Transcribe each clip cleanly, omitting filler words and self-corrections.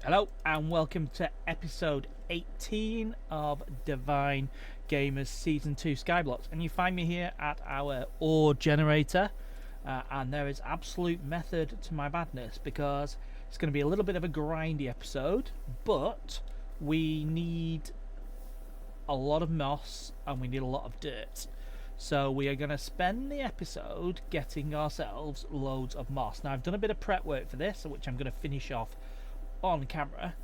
Hello and welcome to episode 18 of Divine Gamers Season 2 Skyblocks, and you find me here at our ore generator, and there is absolute method to my madness because it's going to be a little bit of a grindy episode, but we need a lot of moss and we need a lot of dirt. So we are going to spend the episode getting ourselves loads of moss. Now I've done a bit of prep work for this, which I'm going to finish off on camera,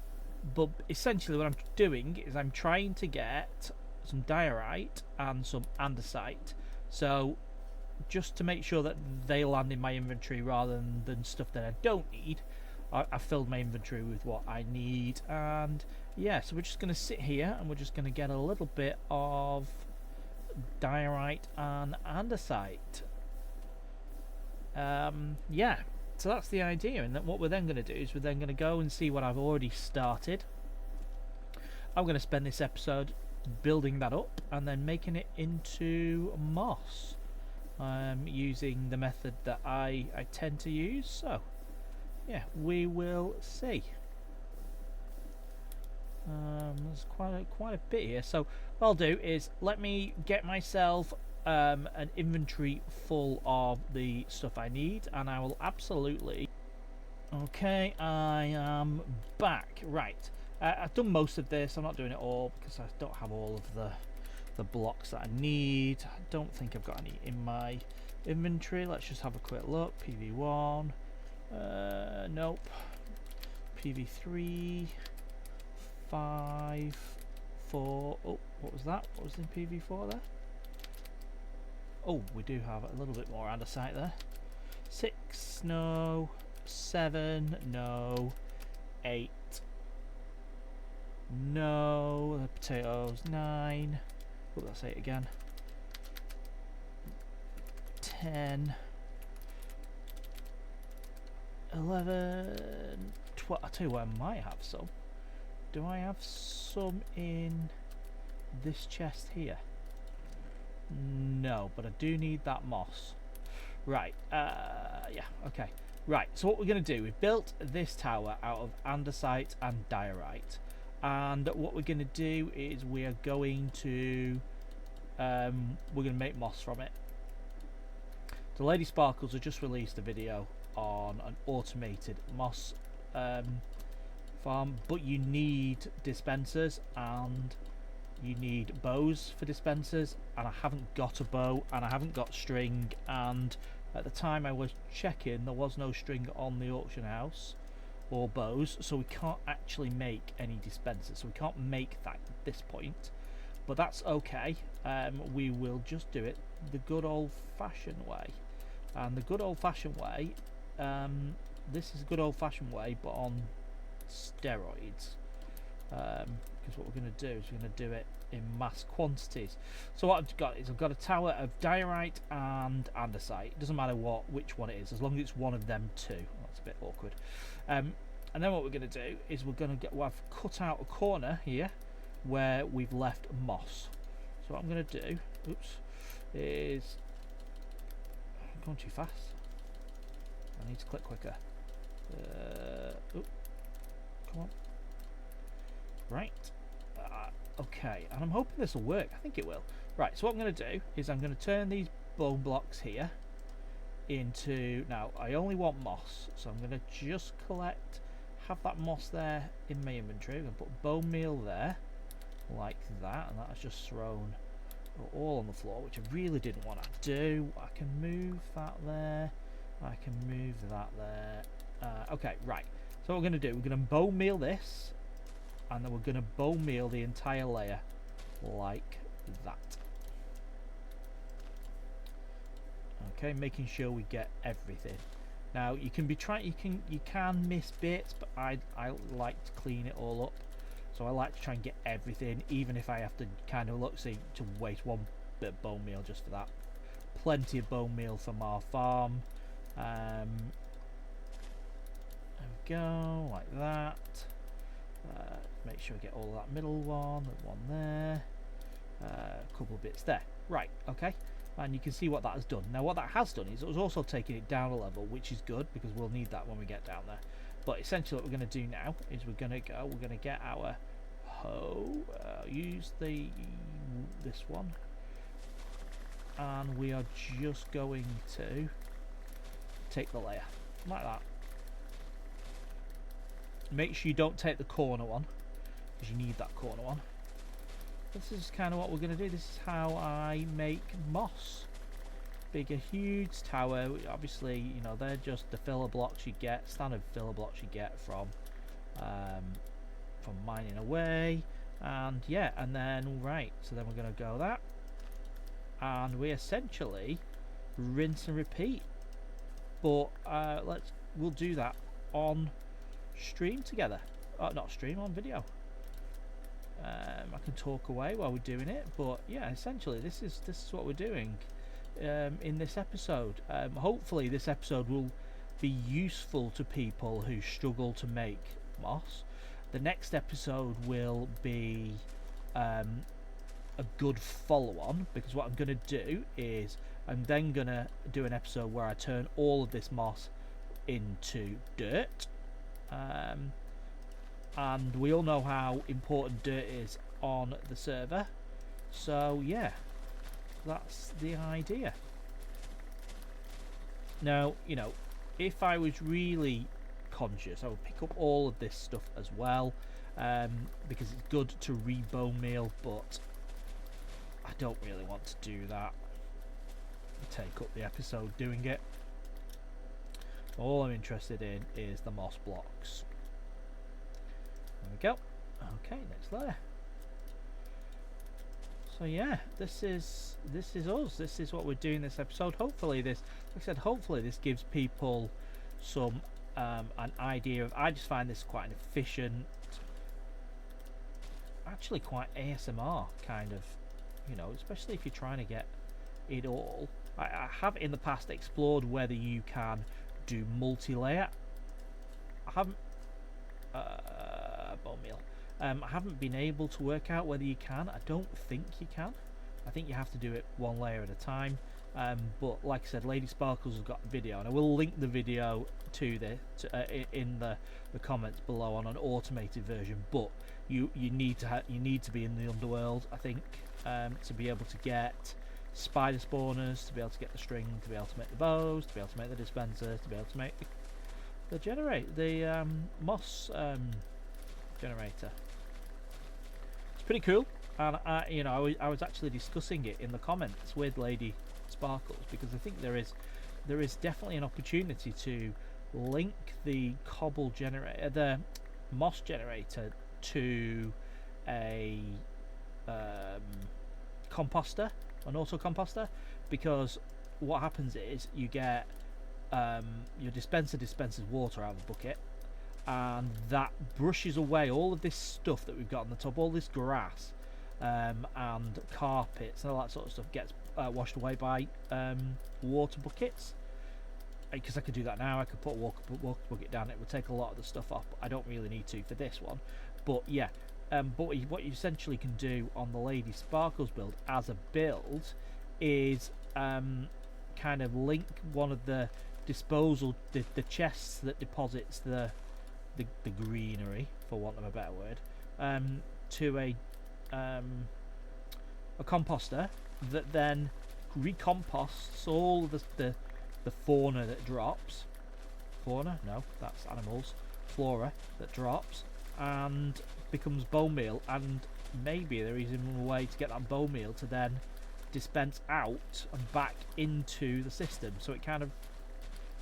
but essentially what I'm doing is I'm trying to get some diorite and some andesite, so just to make sure that they land in my inventory rather than stuff that I don't need. I filled my inventory with what I need, and yeah, so we're just going to sit here and we're just going to get a little bit of diorite and andesite. Yeah, so that's the idea, and what we're then going to do is we're then going to go and see what I've already started. I'm going to spend this episode building that up and then making it into moss, using the method that I tend to use. So yeah, we will see. There's quite a bit here, so what I'll do is let me get myself an inventory full of the stuff I need, and I will absolutely... Okay, I am back. Right, I've done most of this. I'm not doing it all because I don't have all of the blocks that I need. I don't think I've got any in my inventory. Let's just have a quick look. PV1, nope. PV3, 5, 4. Oh, what was that? What was in PV4 there? Oh, we do have a little bit more andesite there. 6, no. 7, no. 8, no. The potatoes, 9. Oh, that's 8 again. 10, 11, 12. I'll tell you what, I might have some. Do I have some in this chest here? No, but I do need that moss. Right, yeah, okay. Right, so what we're going to do, we've built this tower out of andesite and diorite, and what we're going to do is we are going to make moss from it. The Lady Sparkles have just released a video on an automated moss farm, but you need dispensers and you need bows for dispensers, and I haven't got a bow and I haven't got string, and at the time I was checking there was no string on the auction house or bows, so we can't actually make any dispensers, so we can't make that at this point, but that's okay. We will just do it the good old-fashioned way, and the good old-fashioned way, this is a good old-fashioned way but on steroids, because what we're going to do is we're going to do it in mass quantities. So what I've got is I've got a tower of diorite and andesite. It doesn't matter which one it is, as long as it's one of them two. That's a bit awkward. And then what we're going to do is we're going to I've cut out a corner here where we've left moss. So what I'm going to do, oops, is I'm going too fast. I need to click quicker. Come on. Right. Okay, and I'm hoping this will work. I think it will. Right, so what I'm going to do is I'm going to turn these bone blocks here into... Now, I only want moss, so I'm going to just have that moss there in my inventory. I'm going to put bone meal there, like that, and that's just thrown all on the floor, which I really didn't want to do. I can move that there. I can move that there. Okay, right. So what we're going to do, we're going to bone meal this, and then we're going to bone meal the entire layer like that. Okay, making sure we get everything. Now you can you can miss bits, but I like to clean it all up. So I like to try and get everything, even if I have to kind of to waste one bit of bone meal just for that. Plenty of bone meal from our farm. There we go, like that. Make sure I get all that middle one, the one there, a couple of bits there. Right, okay, and you can see what that has done. Now what that has done is it was also taking it down a level, which is good because we'll need that when we get down there. But essentially what we're going to do now is we're going to get our hoe, use this one, and we are just going to take the layer like that. Make sure you don't take the corner one, because you need that corner one. This is kind of what we're going to do. This is how I make moss. A huge tower. Obviously, you know, they're just the filler blocks you get, standard filler blocks you get from mining away. And yeah, and then right, so then we're going to go that, and we essentially rinse and repeat. But we'll do that on stream together. Not stream, on video. I can talk away while we're doing it, but yeah, essentially this is what we're doing in this episode. Hopefully this episode will be useful to people who struggle to make moss. The next episode will be a good follow-on, because what I'm going to do is I'm then going to do an episode where I turn all of this moss into dirt. And we all know how important dirt is on the server, so yeah, that's the idea. Now, you know, if I was really conscious, I would pick up all of this stuff as well, because it's good to rebone meal, but I don't really want to do that. Take up the episode doing it. All I'm interested in is the moss blocks. There we go. Okay, next layer. So yeah, this is us. This is what we're doing this episode. Hopefully this, like I said, hopefully this gives people some an idea of. I just find this quite an efficient, actually quite ASMR kind of, you know, especially if you're trying to get it all. I have in the past explored whether you can do multi-layer. I haven't bone meal. I haven't been able to work out whether you can. I don't think you can. I think you have to do it one layer at a time. But like I said, Lady Sparkles has got a video, and I will link the video to in the comments below on an automated version. But you need to be in the underworld, I think, to be able to get spider spawners, to be able to get the string, to be able to make the bows, to be able to make the dispensers, to be able to make the moss generator. It's pretty cool, and you know, I was actually discussing it in the comments with Lady Sparkles, because I think there is definitely an opportunity to link the cobble generator, the moss generator, to a composter, an auto composter, because what happens is you get your dispenser dispenses water out of the bucket, and that brushes away all of this stuff that we've got on the top, all this grass and carpets and all that sort of stuff gets washed away by water buckets. Because I could do that now, I could put a water bucket down, it would take a lot of the stuff off, but I don't really need to for this one. But yeah, but what you essentially can do on the Lady Sparkles build as a build is kind of link one of the disposal, the chests that deposits the greenery, for want of a better word, to a composter that then recomposts all of the fauna that drops. Fauna? No, that's animals. Flora that drops and becomes bone meal, and maybe there is even a way to get that bone meal to then dispense out and back into the system, so it kind of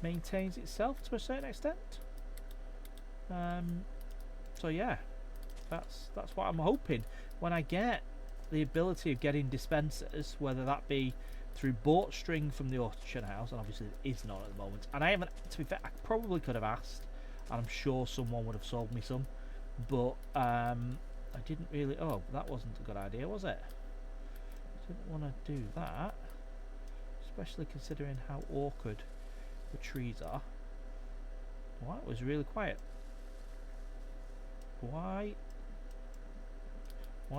maintains itself to a certain extent. So yeah, that's what I'm hoping when I get the ability of getting dispensers, whether that be through bought string from the auction house, and obviously there is none at the moment, and I haven't, to be fair, I probably could have asked, and I'm sure someone would have sold me some, but I didn't really. Oh, that wasn't a good idea, was it? Didn't want to do that, especially considering how awkward the trees are. Well, that was really quiet. Why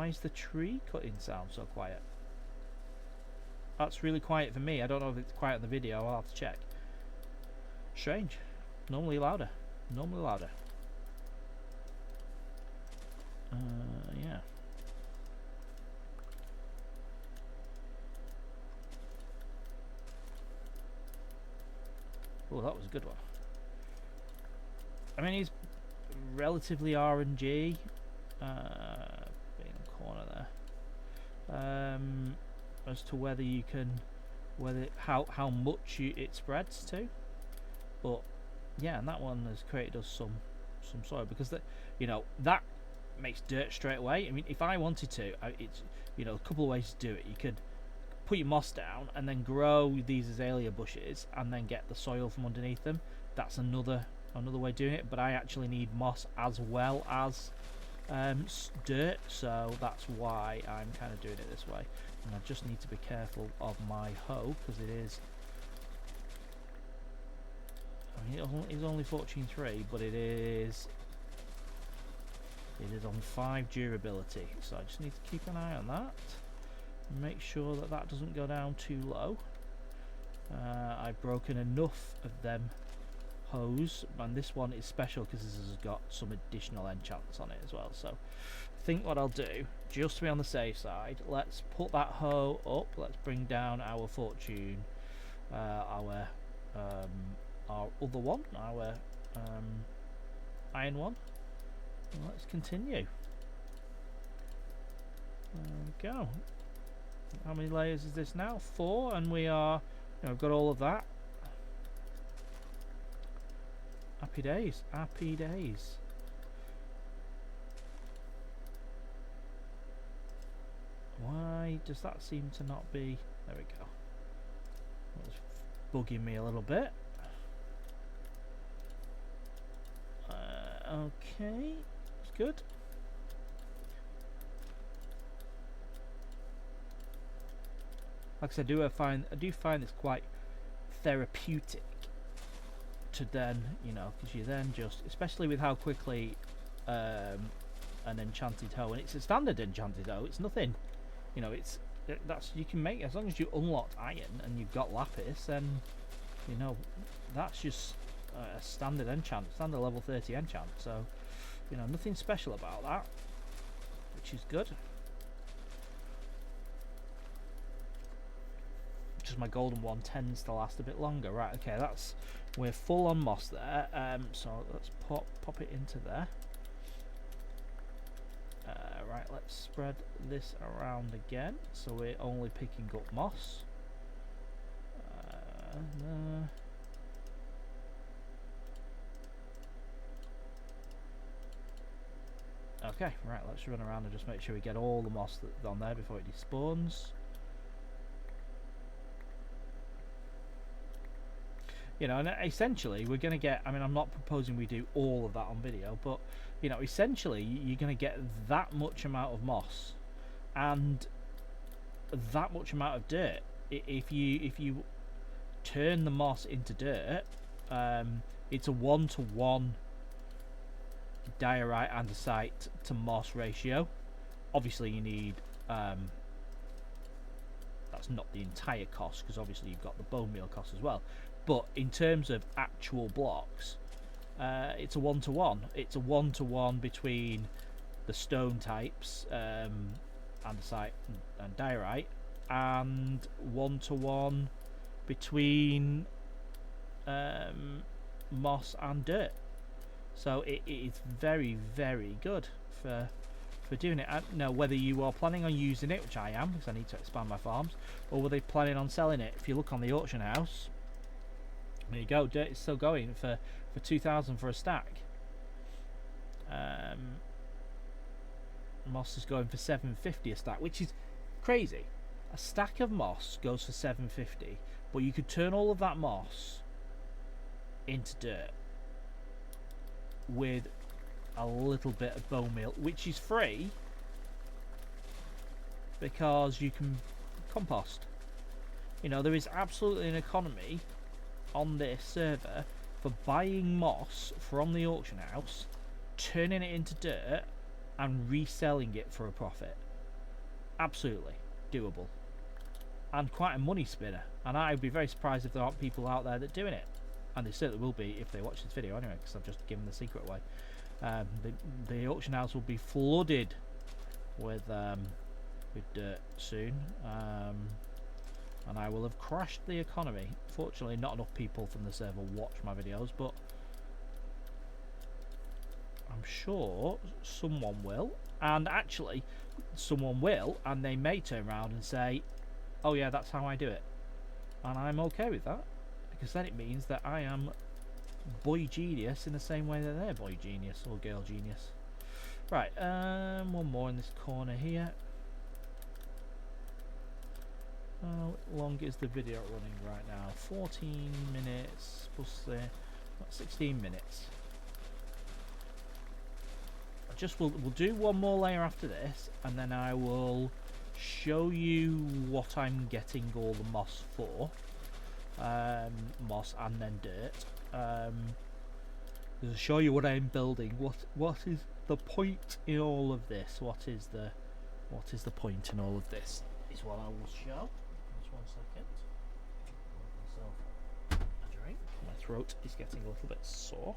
is the tree cutting sound so quiet? That's really quiet for me. I don't know if it's quiet in the video. I'll have to check. Strange. Normally louder. Normally louder. Yeah. Oh, that was a good one. I mean, he's relatively RNG. Being in the corner there. As to whether you can, how much it spreads to, but yeah, and that one has created us some soil, because that, you know, that makes dirt straight away. I mean, if I wanted to, it's, you know, a couple of ways to do it. You could put your moss down and then grow these azalea bushes and then get the soil from underneath them. That's another way of doing it, but I actually need moss as well as dirt, so that's why I'm kind of doing it this way. And I just need to be careful of my hoe, because it is, I mean, it's only 14.3, but it is on 5 durability, so I just need to keep an eye on that, make sure that that doesn't go down too low. I've broken enough of them hose, and this one is special because this has got some additional enchants on it as well. So I think what I'll do, just to be on the safe side, let's put that hoe up, let's bring down our fortune, our other one, our iron one, and let's continue. There we go. How many layers is this now? 4, and we are, you know, we've got all of that. Happy days, happy days. Why does that seem to not be? There we go. That's bugging me a little bit. Okay, it's good. Like I said, I do find this quite therapeutic to then, you know, because you then just, especially with how quickly an enchanted hoe, and it's a standard enchanted hoe, it's nothing, you know, that's, you can make, as long as you unlocked iron and you've got lapis, then, you know, that's just a standard enchant, standard level 30 enchant, so, you know, nothing special about that, which is good. Just my golden one tends to last a bit longer. Right, okay, that's, we're full on moss there, so let's pop it into there. Right, let's spread this around again, so we're only picking up moss. Okay, right, let's run around and just make sure we get all the moss that's on there before it despawns. You know, and essentially we're going to get, I mean, I'm not proposing we do all of that on video, but, you know, essentially you're going to get that much amount of moss and that much amount of dirt. If you turn the moss into dirt, it's a 1-to-1 diorite andesite to moss ratio. Obviously you need, that's not the entire cost, because obviously you've got the bone meal cost as well. But in terms of actual blocks, it's a 1-to-1. It's a 1-to-1 between the stone types, andesite and diorite, and 1-to-1 between moss and dirt. So it is very, very good for doing it. Now, whether you are planning on using it, which I am, because I need to expand my farms, or were they planning on selling it? If you look on the auction house, there you go, dirt is still going for 2,000 for a stack. Moss is going for 750 a stack, which is crazy. A stack of moss goes for 750, but you could turn all of that moss into dirt with a little bit of bone meal, which is free because you can compost. You know, there is absolutely an economy on this server for buying moss from the auction house, turning it into dirt and reselling it for a profit. Absolutely doable and quite a money spinner, and I'd be very surprised if there aren't people out there that are doing it. and they certainly will be if they watch this video anyway, because I've just given the secret away. The auction house will be flooded with dirt soon, and I will have crashed the economy. Fortunately, not enough people from the server watch my videos, but I'm sure someone will. And actually, someone will, and they may turn around and say, oh yeah, that's how I do it. And I'm okay with that, because then it means that I am boy genius in the same way that they're boy genius or girl genius. Right, one more in this corner here. How long is the video running right now? 14 minutes plus 16 minutes. We'll do one more layer after this, and then I will show you what I'm getting all the moss for. Moss and then dirt. I'll show you what I'm building. What is the point in all of this? What is the point in all of this? Is what I will show. Just 1 second. Give myself a drink. My throat is getting a little bit sore.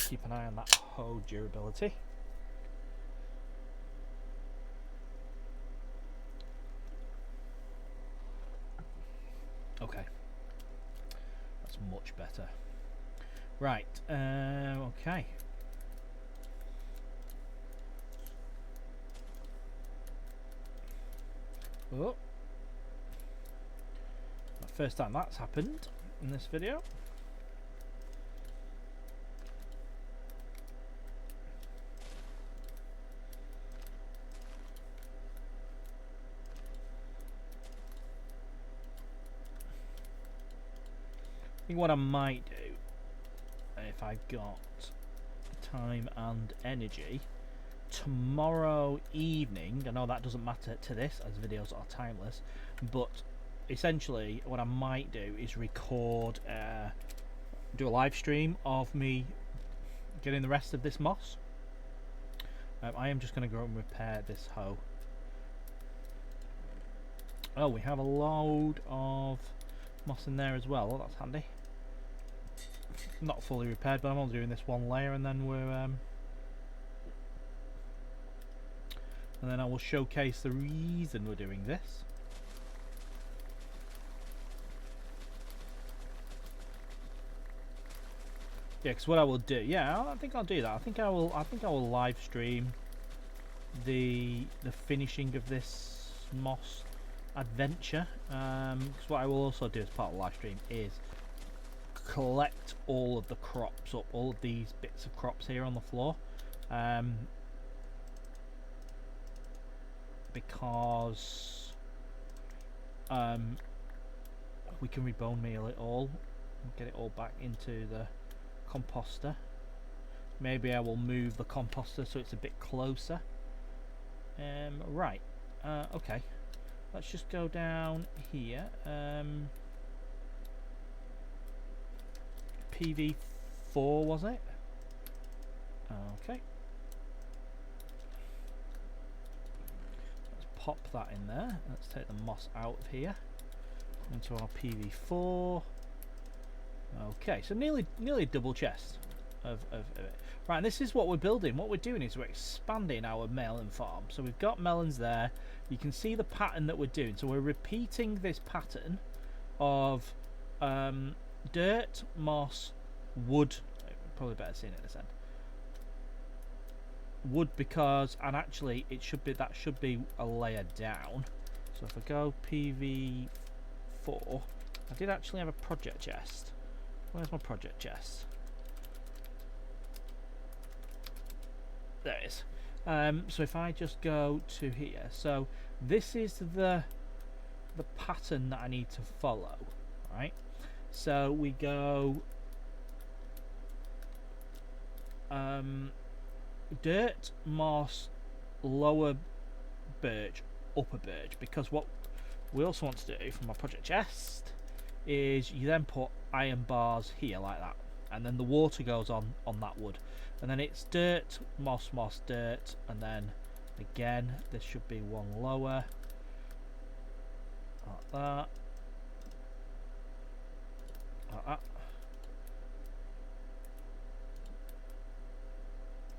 Keep an eye on that hoe durability. Okay, that's much better. Right, okay. Oh, first time that's happened in this video. I think what I might do, if I've got time and energy, tomorrow evening, I know that doesn't matter to this as videos are timeless, but essentially what I might do is record, do a live stream of me getting the rest of this moss. I am just going to go and repair this hoe. Oh, we have a load of moss in there as well. Oh, that's handy. Not fully repaired, but I'm only doing this one layer, and then I will showcase the reason we're doing this. Yeah, because what I will do, yeah, I think I'll do that. I think I will live stream the finishing of this moss adventure. Because what I will also do as part of the live stream is collect all of the crops up, all of these bits of crops here on the floor, because we can rebone meal it all and get it all back into the composter. Maybe I will move the composter so it's a bit closer. Right, okay, let's just go down here. PV4 was it? Okay. Let's pop that in there. Let's take the moss out of here into our PV4. Okay, so nearly a double chest of it. Right, and this is what we're building. What we're doing is we're expanding our melon farm. So we've got melons there. You can see the pattern that we're doing. So we're repeating this pattern of dirt, moss, wood. Probably better seeing it this end. Wood, because, and actually it should be, that should be a layer down. So if I go PV4, I did actually have a project chest. Where's my project chest? There it is. So if I just go to here, so this is the pattern that I need to follow, right? So we go dirt, moss, lower birch, upper birch, because what we also want to do from my project chest is you then put iron bars here like that, and then the water goes on that wood, and then it's dirt, moss, moss, dirt, and then again this should be one lower like that. like that.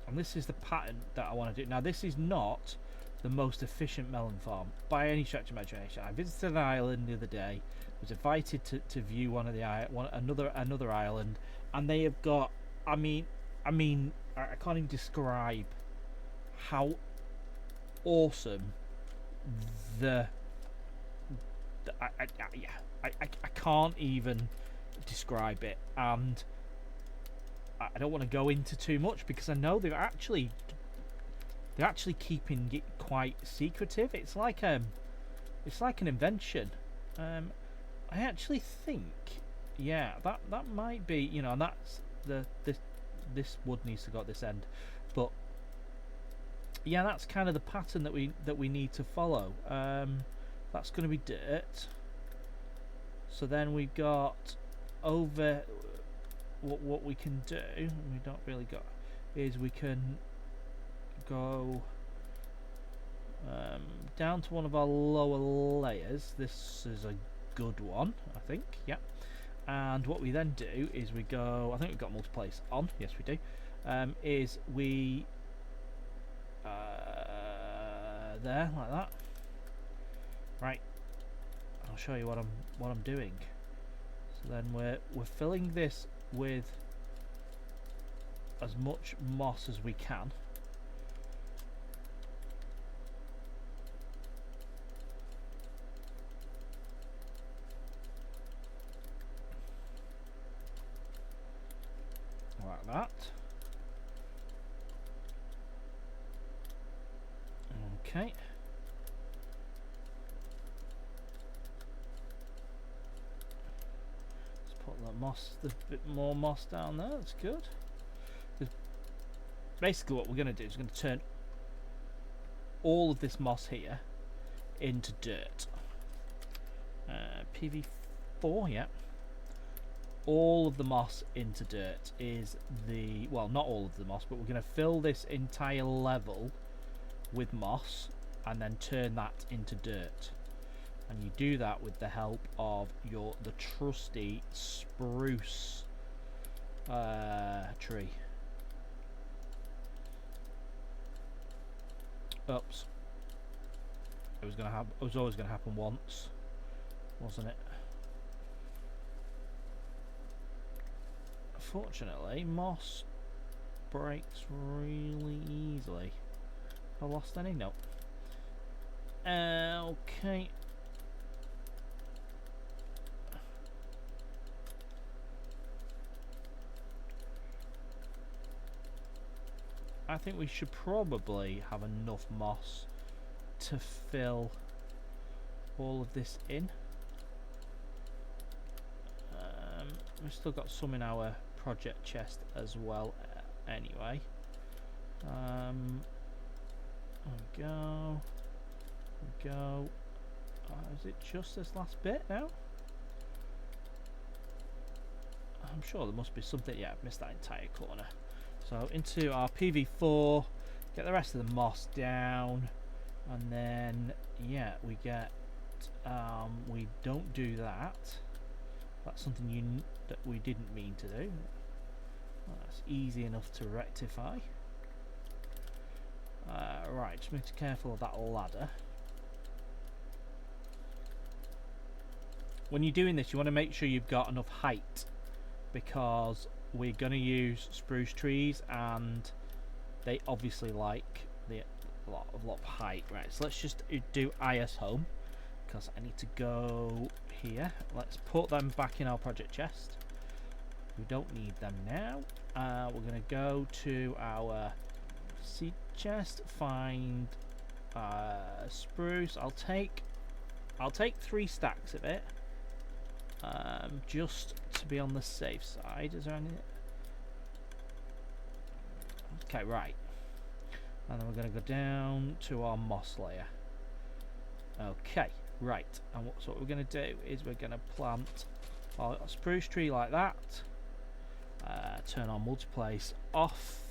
And this is the pattern that I want to do. Now, this is not the most efficient melon farm by any stretch of imagination. I visited an island the other day, was invited to view another island, and they have got, I mean I can't even describe how awesome I can't even describe it, and I don't want to go into too much because I know they're actually keeping it quite secretive. It's like an invention. I actually think, yeah, that might be, you know, and that's this wood needs to go at this end, but yeah, that's kind of the pattern that we need to follow. That's going to be dirt. So then we've got over what we can do. We don't really got is we can go down to one of our lower layers. This is a good one, I think. Yeah. And what we then do is we go. I think we've got multiplace on. Yes, we do. Is we there like that. Right. I'll show you what I'm doing. So then we're filling this with as much moss as we can. Like that. Okay. Let's put the bit more moss down there. That's good. Basically, what we're going to do is we're going to turn all of this moss here into dirt. PV4, yeah. All of the moss into dirt is the, well, not all of the moss, but we're going to fill this entire level with moss and then turn that into dirt. And you do that with the help of the trusty spruce tree. Oops. It was always going to happen once, wasn't it? Fortunately, moss breaks really easily. Have I lost any? No. Okay. I think we should probably have enough moss to fill all of this in. We've still got some in our project chest as well, anyway. There we go. There we go. Is it just this last bit now? I'm sure there must be something. Yeah, I've missed that entire corner. So into our PV4, get the rest of the moss down, and then yeah, we get. We don't do that. That's something that we didn't mean to do. That's easy enough to rectify. Right, just be careful of that ladder. When you're doing this, you want to make sure you've got enough height, because we're going to use spruce trees, and they obviously like a lot of height. Right, so let's just do IS home, because I need to go here. Let's put them back in our project chest. We don't need them now. We're going to go to our seed chest, find spruce. I'll take 3 stacks of it, just to be on the safe side. Is there anything? Okay, right. And then we're going to go down to our moss layer. Okay, right. And so what we're going to do is we're going to plant our spruce tree like that. Turn our multiplace off.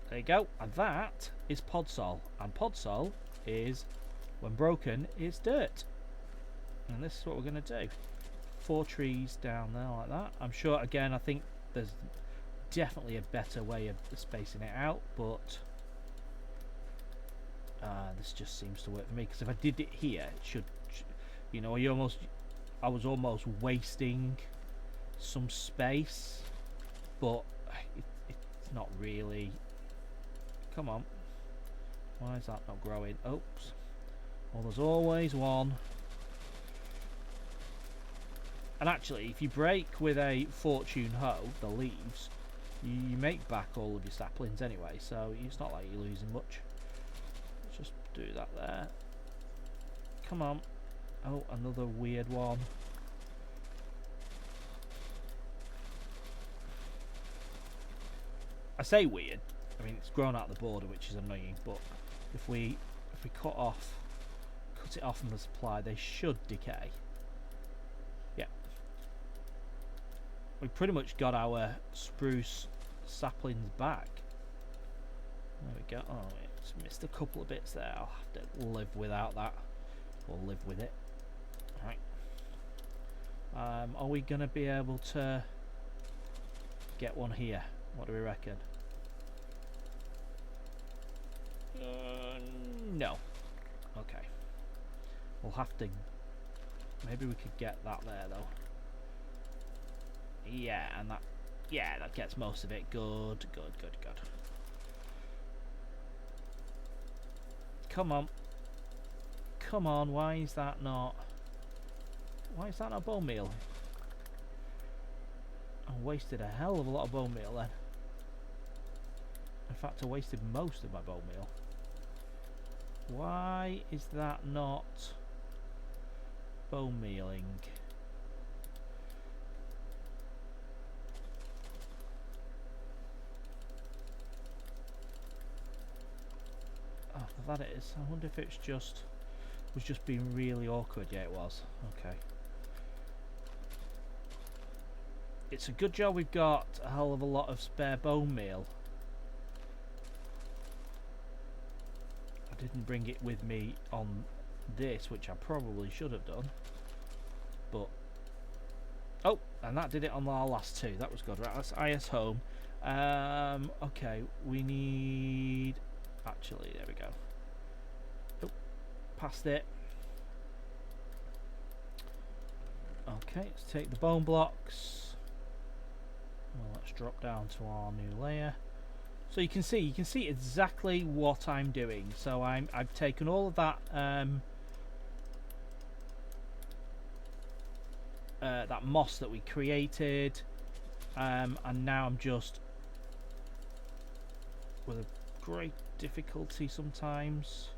There you go. And that is podsol. And podsol is, when broken, is dirt. And this is what we're going to do. 4 trees down there like that. I'm sure, again, I think there's definitely a better way of spacing it out, but this just seems to work for me, because if I did it here, it should, you know, I was almost wasting some space, but it's not really. Come on, why is that not growing? Oops. Well, there's always one. And actually, if you break with a fortune hoe the leaves, you make back all of your saplings anyway, so it's not like you're losing much. Let's just do that there. Come on. Oh, another weird one. I say weird, I mean it's grown out the border, which is annoying, but if we cut it off from the supply, they should decay. Yeah. We pretty much got our spruce saplings back. There we go. Oh, it's missed a couple of bits there. I'll have to live without that, or live with it. Right. Are we going to be able to get one here? What do we reckon? No. Okay. We'll have to. Maybe we could get that there though. Yeah, and that. Yeah, that gets most of it. Good, good, good, good. Come on. Come on, why is that not bone meal? I wasted a hell of a lot of bone meal then. In fact, I wasted most of my bone meal. Why is that not bone mealing? Oh, that it is. I wonder if it's was just being really awkward. Yeah, it was. Okay. It's a good job we've got a hell of a lot of spare bone meal. I didn't bring it with me on this, which I probably should have done. But oh, and that did it on our last two. That was good. Right, let's IS home. Okay, we need. Actually, there we go. Oh, past it. Okay, let's take the bone blocks. Well, let's drop down to our new layer. So you can see exactly what I'm doing. So I've taken all of that that moss that we created, and now I'm just, with a great difficulty sometimes,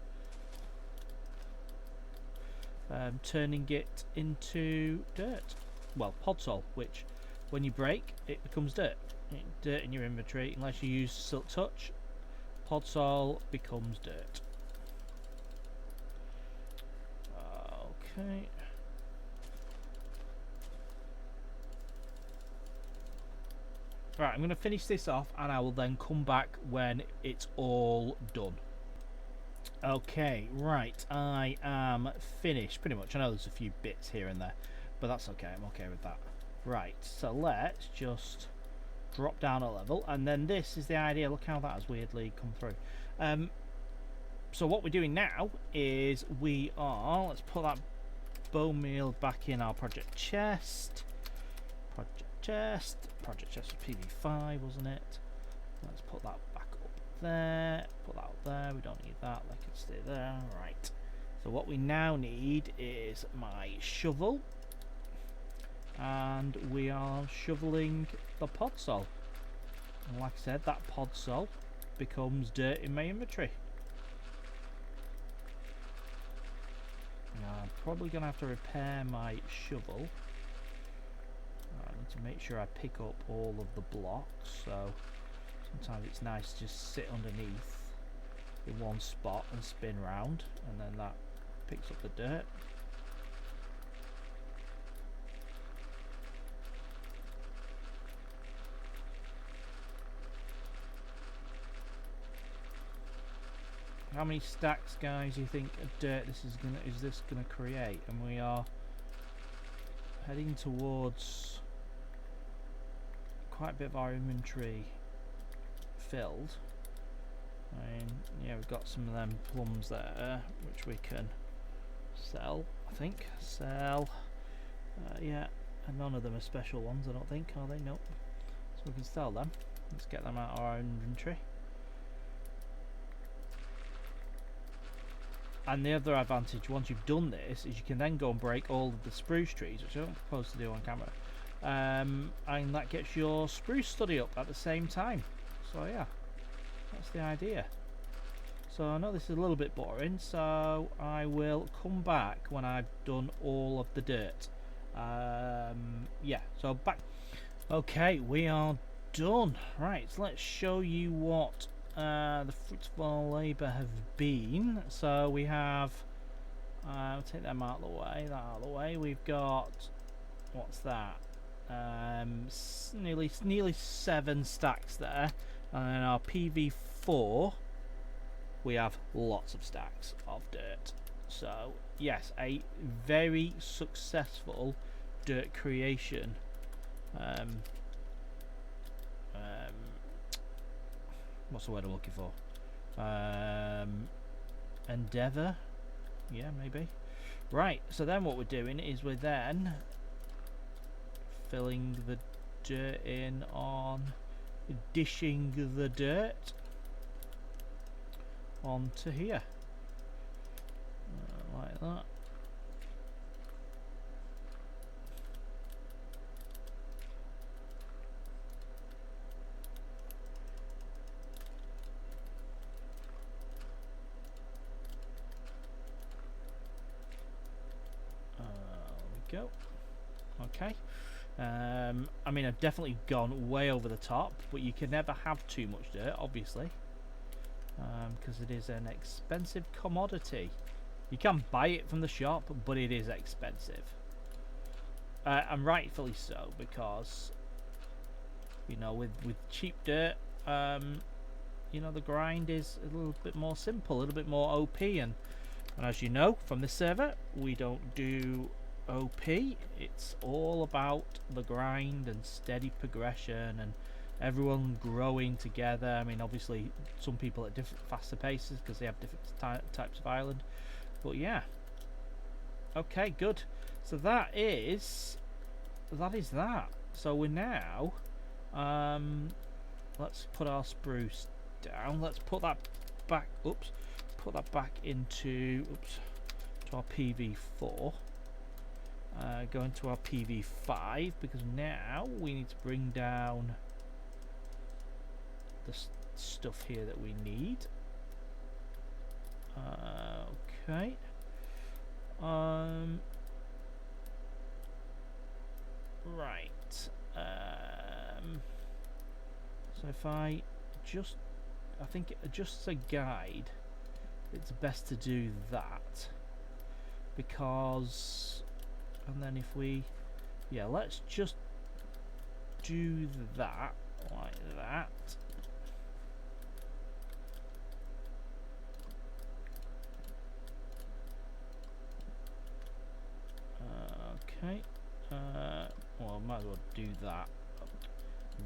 turning it into dirt. Well, podsol, which when you break it becomes dirt. Dirt in your inventory, unless you use Silk Touch, podsol becomes dirt. Okay. Right, I'm going to finish this off and I will then come back when it's all done. Okay, right, I am finished pretty much. I know there's a few bits here and there, but that's okay, I'm okay with that. Right, so let's just drop down a level, and then this is the idea. Look how that has weirdly come through. So what we're doing now is let's put that bone meal back in our project chest. Project chest was PV5, wasn't it? Let's put that back up there, put that up there. We don't need that, let it stay there. Right, so what we now need is my shovel, and we are shoveling the podsol. And like I said, that podsol becomes dirt in my inventory. Now I'm probably going to have to repair my shovel. I need to make sure I pick up all of the blocks, so sometimes it's nice to just sit underneath in one spot and spin round, and then that picks up the dirt. How many stacks, guys, do you think of dirt is this gonna create? And we are heading towards quite a bit of our inventory filled. I mean, yeah, we've got some of them plums there, which we can sell, I think. Sell. Yeah, and none of them are special ones, I don't think, are they? Nope. So we can sell them. Let's get them out of our inventory. And the other advantage, once you've done this, is you can then go and break all of the spruce trees, which I don't propose to do on camera. And that gets your spruce study up at the same time. So yeah, that's the idea. So I know this is a little bit boring, so I will come back when I've done all of the dirt. Yeah, so back. Okay, we are done. Right, so let's show you what the fruits of our labour have been. So we have, I'll take them out of the way, that out of the way. We've got, what's that? Nearly 7 stacks there. And then our PV4, we have lots of stacks of dirt. So yes, a very successful dirt creation what's the word I'm looking for? Endeavour? Yeah, maybe. Right, so then what we're doing is we're then filling the dirt in on dishing the dirt onto here. Like that. Go. Okay. I mean, I've definitely gone way over the top, but you can never have too much dirt, obviously, because it is an expensive commodity. You can buy it from the shop, but it is expensive, and rightfully so, because you know, with cheap dirt, you know, the grind is a little bit more simple, a little bit more OP, and as you know from this server, we don't do OP. It's all about the grind and steady progression and everyone growing together. I mean, obviously some people at different faster paces because they have different types of island, but yeah. Okay, good. So that is that. So we're now let's put our spruce down. Let's put that back. Oops. Put that back into to our PV4. Go into our PV5 because now we need to bring down the stuff here that we need. Okay. Right. So if I think just a guide, it's best to do that, because, and then if we, yeah, let's just do that like that. Okay. Well, I might as well do that.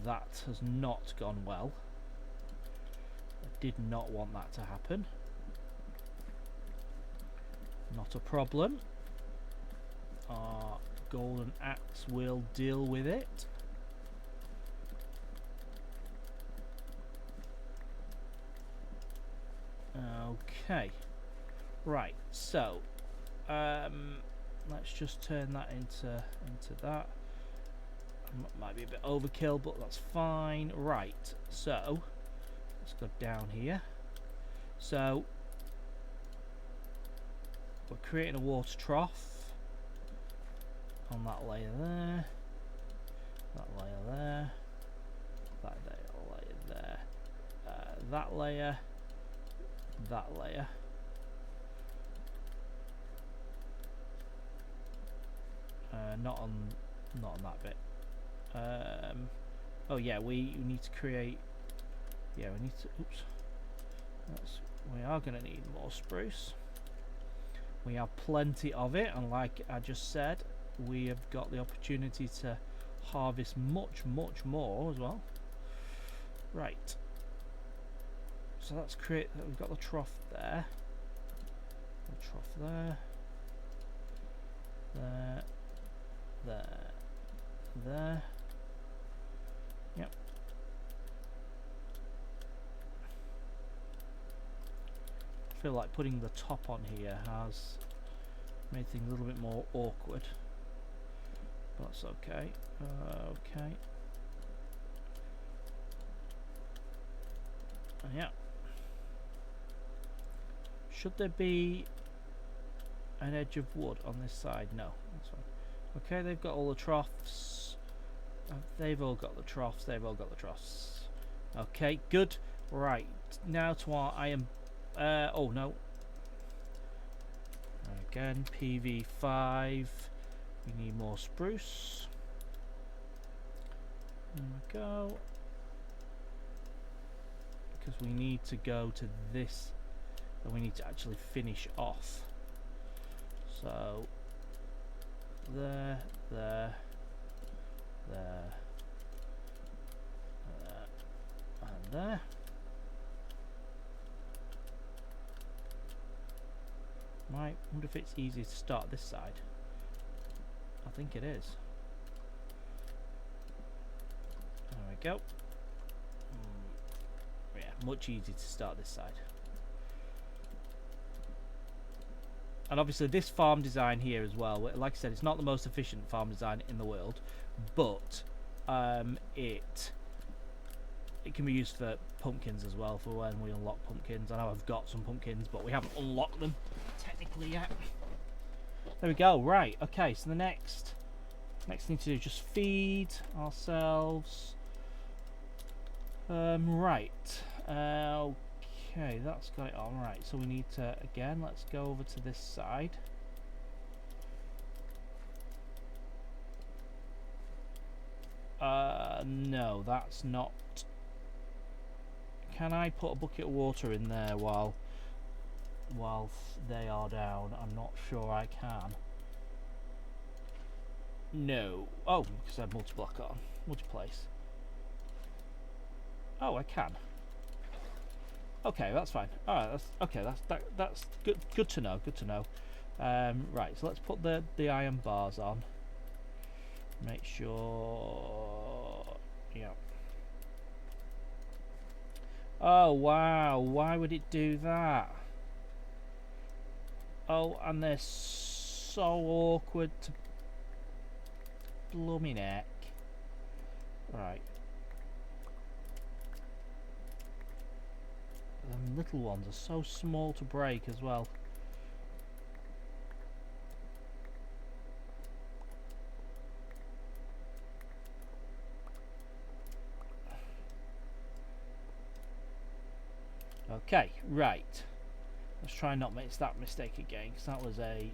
That has not gone well. I did not want that to happen. Not a problem. Our golden axe will deal with it. Okay. Right, so let's just turn that into that. Might be a bit overkill, but that's fine. Right, so let's go down here. So we're creating a water trough on that layer there, that layer there, that layer there, that layer, that layer. Not on that bit. Oh yeah, we need to create. Yeah, we need to. Oops. We are going to need more spruce. We have plenty of it, and like I just said, we have got the opportunity to harvest much more as well. Right, so let's create that. We've got the trough there, the trough there, there. Yep. I feel like putting the top on here has made things a little bit more awkward, but that's okay. Okay. Yeah. Should there be an edge of wood on this side? No. That's fine. Okay, they've got all the troughs. They've all got the troughs. They've all got the troughs. Okay, good. Right, now to our iron. Oh no. Again, PV5. We need more spruce. There we go. Because we need to go to this, and we need to actually finish off. So there, and there. I wonder if it's easier to start this side. I think it is. There we go. Yeah, much easier to start this side. And obviously this farm design here as well, like I said, it's not the most efficient farm design in the world, but it can be used for pumpkins as well, for when we unlock pumpkins. I know I've got some pumpkins, but we haven't unlocked them technically yet. There we go. Right, okay, so the next thing to do is just feed ourselves. Right, okay, that's got it on. Right, so we need to, again, let's go over to this side. No, that's not. Can I put a bucket of water in there while they are down? I'm not sure I can. No. Oh, because I have multi-block on. Multi-place. Oh, I can. Okay, that's fine. Alright, that's okay, that's good to know, good to know. Right, so let's put the iron bars on. Make sure, yeah. Oh wow, why would it do that? Oh, and they're so awkward to blooming heck. Right. Them little ones are so small to break as well. Okay, right. Let's try and not make that mistake again, because that was a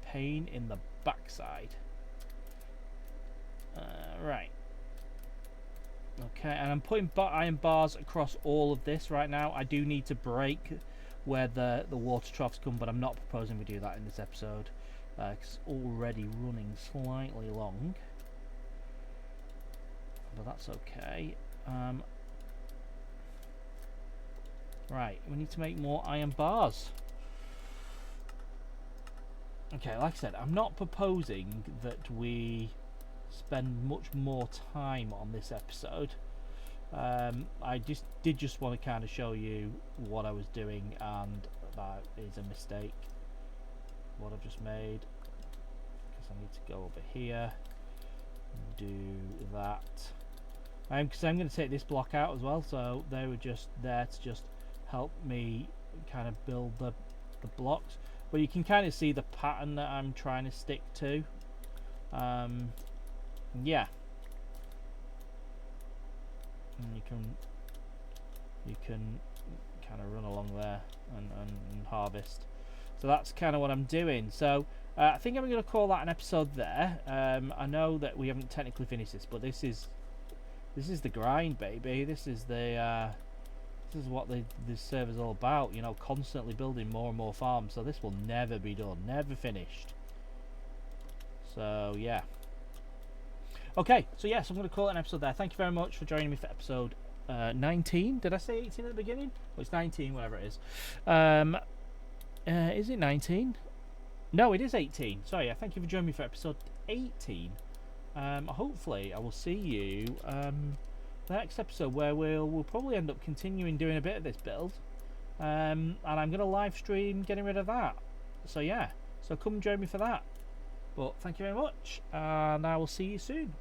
pain in the backside. Right. Okay, and I'm putting iron bars across all of this right now. I do need to break where the water troughs come, but I'm not proposing we do that in this episode, because it's already running slightly long. But that's okay. Right, we need to make more iron bars. Okay, like I said, I'm not proposing that we spend much more time on this episode. I just want to kind of show you what I was doing, and that is a mistake what I've just made, because I need to go over here and do that, because I'm going to take this block out as well, so they were just there to just help me kind of build the blocks, but you can kind of see the pattern that I'm trying to stick to. Yeah, and you can kind of run along there and harvest. So that's kind of what I'm doing. So I think I'm going to call that an episode there. I know that we haven't technically finished this, but this is the grind, baby. This is what this server's all about, you know, constantly building more and more farms. So this will never be done, never finished. So yeah. Okay, so yes, I'm going to call it an episode there. Thank you very much for joining me for episode 19. Did I say 18 at the beginning? Well, it's 19, whatever it is. Is it 19? No, it is 18. Sorry, yeah, thank you for joining me for episode 18. Hopefully, I will see you the next episode, where we'll probably end up continuing doing a bit of this build. And I'm going to live stream getting rid of that. So yeah, so come join me for that. But thank you very much, and I will see you soon.